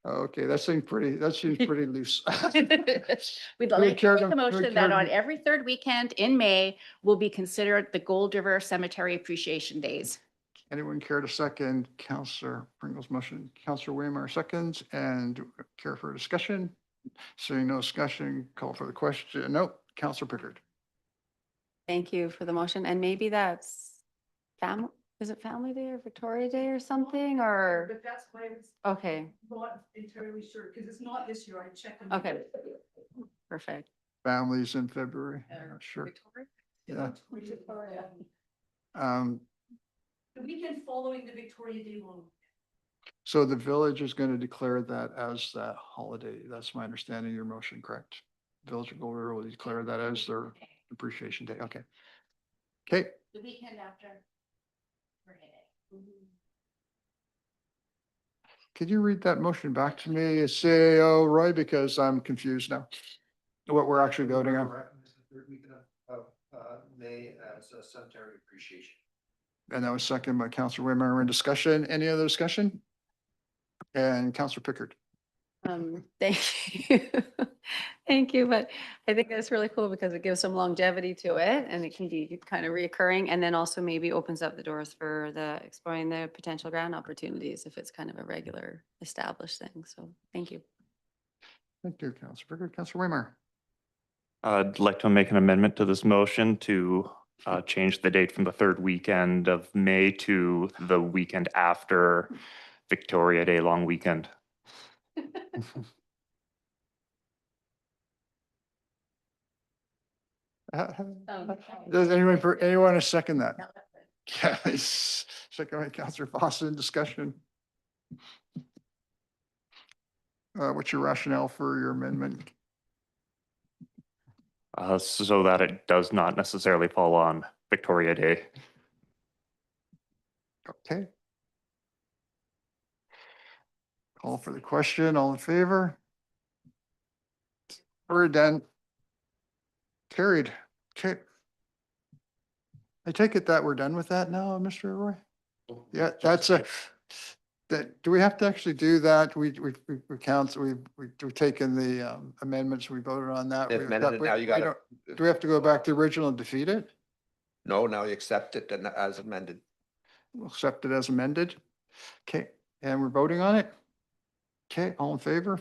Okay, that seems pretty loose. We'd Would like care to to- make a would motion care that to- on every third weekend in May will be considered the Gold River Cemetery Appreciation Days. Anyone care to second Councillor Pringle's motion? Councillor Waymire seconds, and care for discussion? Seeing no discussion, call for the question. Nope, Councillor Pickard. Thank you for the motion. And maybe that's is it Family Day or Victoria Day or something, or? But that's why I was Okay, not entirely sure, because it's not this year, I checked. them. okay, perfect. Families in February, sure. Victoria? Yeah. Victoria. Um, The weekend following the Victoria Day long. So the village is going to declare that as that holiday. That's my understanding of your motion, correct? Village of Gold River will declare that as their appreciation day. Okay. Okay, The weekend after. Friday. could you read that motion back to me, CAO Roy, because I'm confused now. What we're actually voting on. Third week of May as a cemetery appreciation. And that was second by Councillor Waymire. We're in discussion. Any other discussion? And Councillor Pickard. Thank you. Thank you, but I think that's really cool because it gives some longevity to it and it can be kind of reoccurring, and then also maybe opens up the doors for exploring the potential grant opportunities if it's kind of a regular established thing. So thank you. Thank you, Councillor Pickard. Councillor Waymire. I'd like to make an amendment to this motion to change the date from the third weekend of May to the weekend after Victoria Day long weekend. Does anyone want to second that? Yes, second by Councillor Fawcett, discussion. What's your rationale for your amendment? So that it does not necessarily fall on Victoria Day. Okay. Call for the question. All in favor? We're done. Carried. Okay. I take it that we're done with that now, Mr. Roy? Yeah, that's do we have to actually do that? We we've taken the amendments, we voted on that. They've amended it, now you gotta- Do we have to go back to the original and defeat it? No, now you accept it and as amended. We'll accept it as amended. Okay, and we're voting on it? Okay, all in favor?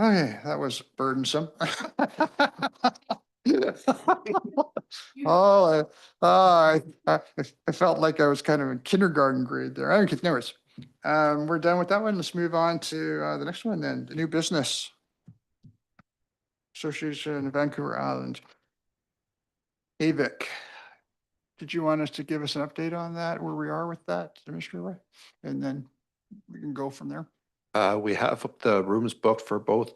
Okay, that was burdensome. Oh, I felt like I was kind of in kindergarten grade there. Okay, anyways, we're done with that one. Let's move on to the next one then, the new business. Association of Vancouver Island. AVIC. Did you want us to give us an update on that, where we are with that, Mr. Roy? And then we can go from there. We have the rooms booked for both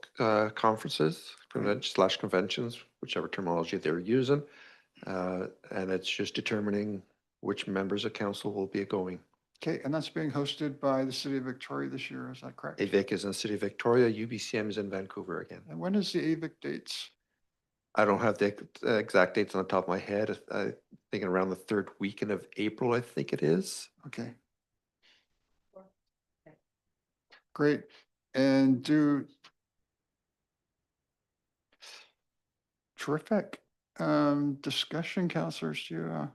conferences, conventions, whichever terminology they're using. And it's just determining which members of council will be going. Okay, and that's being hosted by the City of Victoria this year, is that correct? AVIC is in the City of Victoria, UBCM is in Vancouver again. And when is the AVIC dates? I don't have the exact dates on the top of my head. I think around the third weekend of April, I think it is. Okay. Great. And terrific. Discussion, councillors, do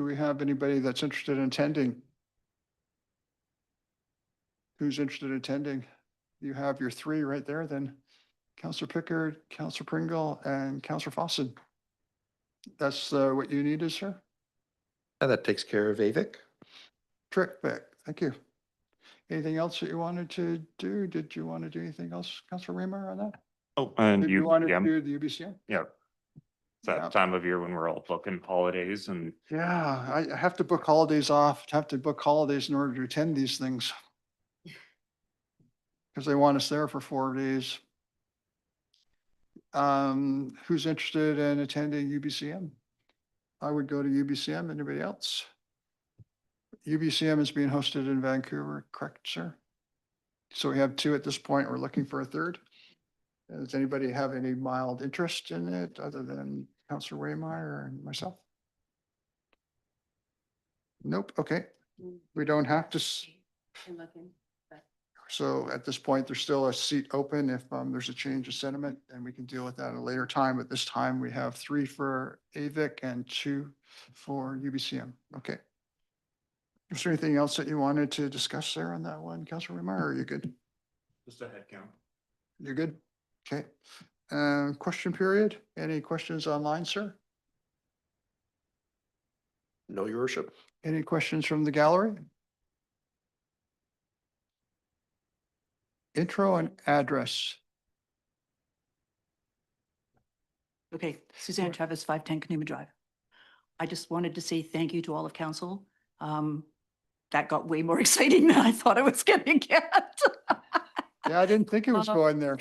we have anybody that's interested in attending? Who's interested in attending? You have your three right there then. Councillor Pickard, Councillor Pringle, and Councillor Fawcett. That's what you needed, sir? And that takes care of AVIC. Terrific, thank you. Anything else that you wanted to do? Did you want to do anything else, Councillor Raymar, on that? Oh, and Did you want to UBCM. do the UBCM? Yeah. It's Yeah. that time of year when we're all booking holidays and Yeah, I have to book holidays off, have to book holidays in order to attend these things. Because they want us there for 4 days. Who's interested in attending UBCM? I would go to UBCM. Anybody else? UBCM is being hosted in Vancouver, correct, sir? So we have two at this point. We're looking for a third. Does anybody have any mild interest in it other than Councillor Waymeyer and myself? Nope, okay. We don't have to. So at this point, there's still a seat open. If there's a change of sentiment, then we can deal with that at a later time. But this time we have 3 for AVIC and 2 for UBCM. Okay. Is there anything else that you wanted to discuss there on that one, Councillor Waymeyer? Are you good? just a head count. You're good? Okay. Question period? Any questions online, sir? No, your worship. Any questions from the gallery? Intro and address. Okay, Suzanne Travis, 510 Canuma Drive. I just wanted to say thank you to all of council. That got way more exciting than I thought it was gonna get. Yeah, I didn't think it was going there.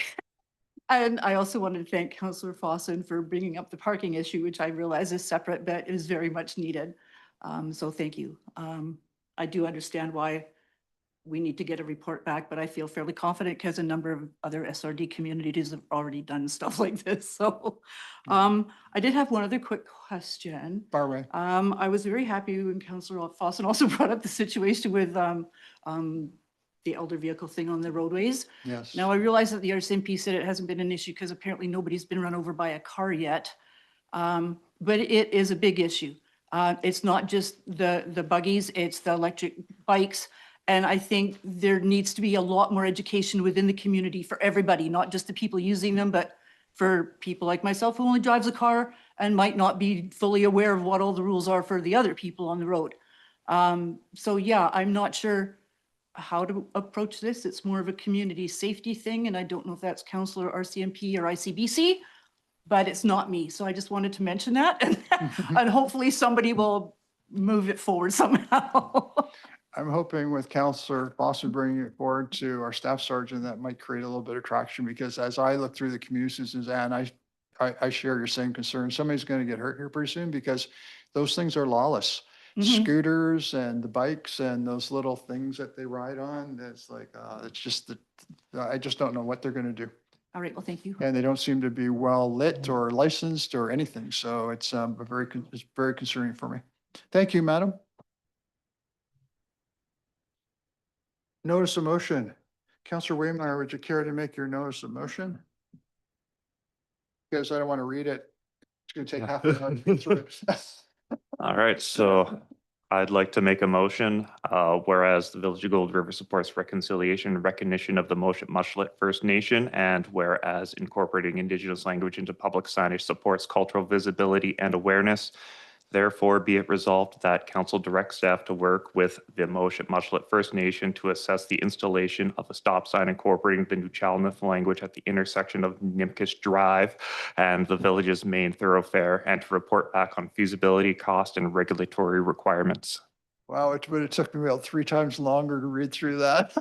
And I also wanted to thank Councillor Fawcett for bringing up the parking issue, which I realize is separate, but is very much needed. So thank you. I do understand why we need to get a report back, but I feel fairly confident because a number of other SRD communities have already done stuff like this. So I did have one other quick question. Far away. I was very happy when Councillor Fawcett also brought up the situation with the elder vehicle thing on the roadways. Yes. Now, I realize that the RCMP said it hasn't been an issue because apparently nobody's been run over by a car yet. But it is a big issue. It's not just the buggies, it's the electric bikes. And I think there needs to be a lot more education within the community for everybody, not just the people using them, but for people like myself who only drives a car and might not be fully aware of what all the rules are for the other people on the road. So yeah, I'm not sure how to approach this. It's more of a community safety thing, and I don't know if that's council or RCMP or ICBC, but it's not me. So I just wanted to mention that, and hopefully somebody will move it forward somehow. I'm hoping with Counselor Foster bringing it forward to our staff sergeant, that might create a little bit of traction, because as I look through the community, Suzanne, I share your same concern. Somebody's going to get hurt here pretty soon, because those things are lawless. Mhm. Scooters and the bikes and those little things that they ride on, it's like, it's just I just don't know what they're going to do. All right, well, thank you. And they don't seem to be well lit or licensed or anything. So it's it's very concerning for me. Thank you, madam. Notice of motion. Counselor Waymire, would you care to make your notice of motion? Because I don't want to read it. It's going to take half an hour to get through it. All right, so I'd like to make a motion, whereas the Village of Gold River supports reconciliation and recognition of the Moshit Mushlet First Nation, and whereas incorporating Indigenous language into public signage supports cultural visibility and awareness, therefore be it resolved that council directs staff to work with the Moshit Mushlet First Nation to assess the installation of a stop sign incorporating the Nuchalnath language at the intersection of Nimkish Drive and the village's main thoroughfare, and to report back on feasibility, cost, and regulatory requirements. Wow, it would have took me about 3 times longer to read through that.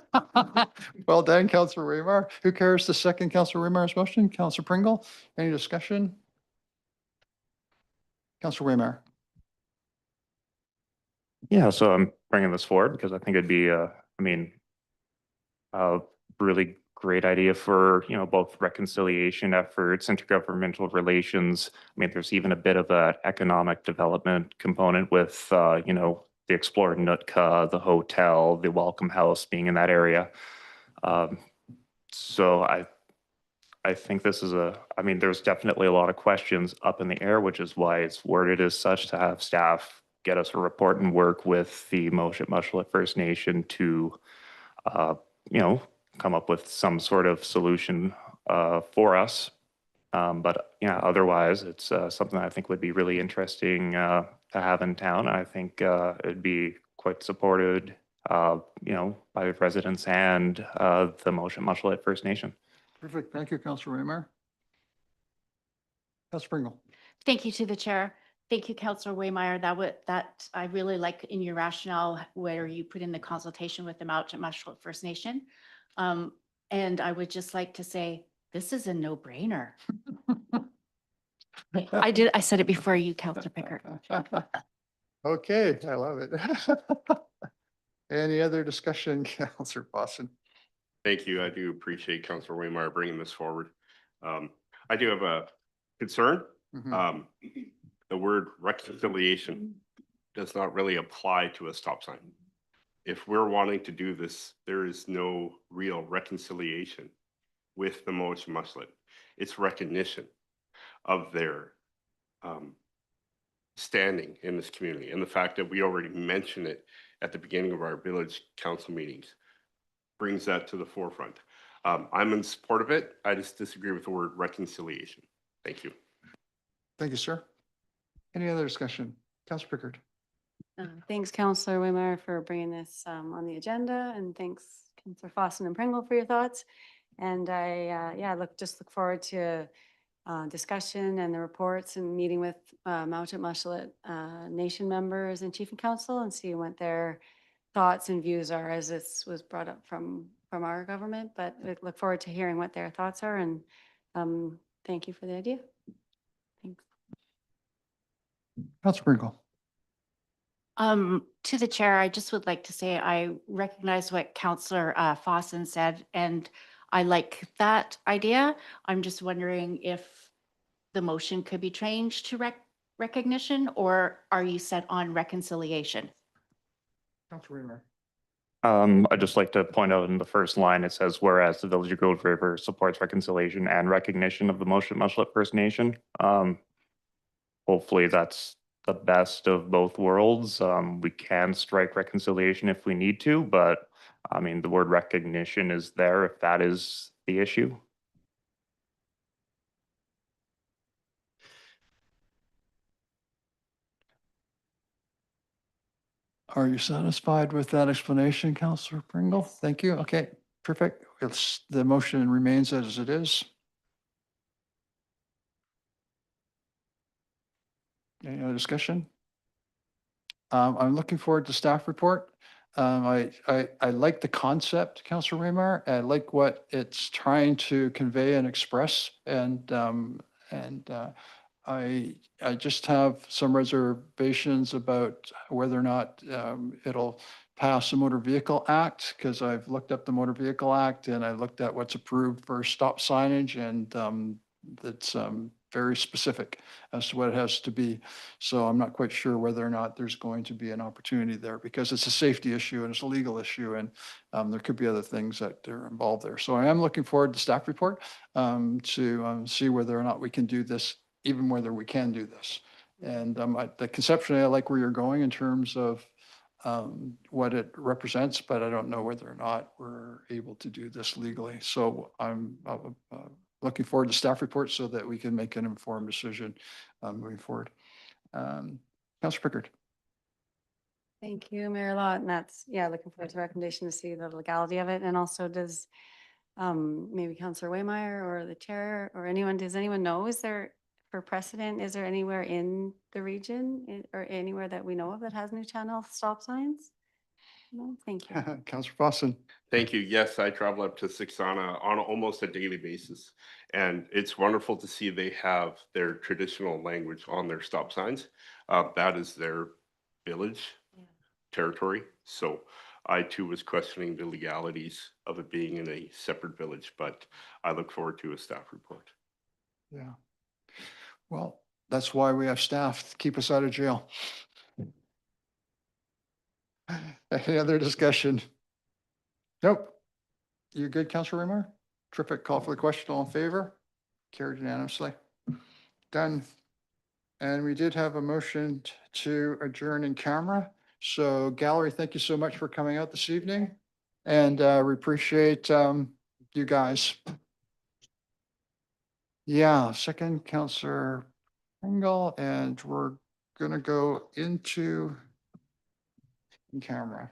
Well done, Counselor Waymire. Who cares to second Counselor Waymire's motion? Counselor Pringle, any discussion? Counselor Waymire. Yeah, so I'm bringing this forward because I think it'd be, a really great idea for, both reconciliation efforts, intergovernmental relations. I mean, there's even a bit of a economic development component with, the Explorer Nootka, the hotel, the Welcome House being in that area. So I think this is there's definitely a lot of questions up in the air, which is why it's worded as such, to have staff get us a report and work with the Moshit Mushlet First Nation to, come up with some sort of solution for us. But yeah, otherwise, it's something I think would be really interesting to have in town. I think it'd be quite supported, by the residents and the Moshit Mushlet First Nation. Perfect. Thank you, Counselor Waymire. Counselor Pringle. Thank you to the chair. Thank you, Councillor Waymire. That I really like in your rationale where you put in the consultation with the Moshit Mushlet First Nation. And I would just like to say, this is a no-brainer. I said it before you, Councillor Pickard. Okay, I love it. Any other discussion, Counselor Boston? Thank you. I do appreciate Councilor Waymire bringing this forward. I do have a concern. Mhm. The word reconciliation does not really apply to a stop sign. If we're wanting to do this, there is no real reconciliation with the Moshit Mushlet. It's recognition of their standing in this community, and the fact that we already mentioned it at the beginning of our village council meetings brings that to the forefront. I'm in support of it. I just disagree with the word reconciliation. Thank you. Thank you, sir. Any other discussion? Counselor Pickard. Thanks, Councillor Waymire, for bringing this on the agenda, and thanks, Councillor Fossin and Pringle, for your thoughts. And I, look forward to discussion and the reports and meeting with Moshit Mushlet Nation members and Chief and Council, and see what their thoughts and views are, as this was brought up from our government. But we look forward to hearing what their thoughts are, and thank you for the idea. Thanks. Counselor Pringle. To the chair, I just would like to say I recognize what Councillor Fossin said, and I like that idea. I'm just wondering if the motion could be changed to recognition, or are you set on reconciliation? Counselor Waymire. I'd just like to point out in the first line, it says, whereas the Village of Gold River supports reconciliation and recognition of the Moshit Mushlet First Nation. Hopefully that's the best of both worlds. We can strike reconciliation if we need to, but the word recognition is there if that is the issue. Are you satisfied with that explanation, Counselor Pringle? Yes. Thank you. Okay, perfect. It's, the motion remains as it is. Any other discussion? I'm looking forward to staff report. I like the concept, Counselor Raymar. I like what it's trying to convey and express, and I just have some reservations about whether or not it'll pass the Motor Vehicle Act, because I've looked up the Motor Vehicle Act and I looked at what's approved for stop signage, and it's very specific as to what it has to be. So I'm not quite sure whether or not there's going to be an opportunity there, because it's a safety issue and it's a legal issue, and there could be other things that are involved there. So I am looking forward to staff report to see whether or not we can do this, even whether we can do this. And the conceptually, I like where you're going in terms of what it represents, but I don't know whether or not we're able to do this legally. So I'm looking forward to staff reports so that we can make an informed decision moving forward. Councillor Pickard. Thank you, Mayor Lott. And that's, yeah, looking forward to the recommendation to see the legality of it. And also does maybe Councillor Waymire or the chair or anyone, does anyone know, is there, for precedent, is there anywhere in the region or anywhere that we know of that has new channel stop signs? No, thank you. Councillor Fossin. Thank you. Yes, I travel up to Siksana on almost a daily basis. And it's wonderful to see they have their traditional language on their stop signs. That is their village Yeah. territory. So I too was questioning the legalities of it being in a separate village, but I look forward to a staff report. Yeah. Well, that's why we have staff to keep us out of jail. Any other discussion? Nope. You good, Councillor Rimmer? Terrific. Call for the question. All in favor? Carried unanimously. Done. And we did have a motion to adjourn in camera. So gallery, thank you so much for coming out this evening. And we appreciate you guys. Yeah, second, Councillor Pringle, and we're gonna go into in camera.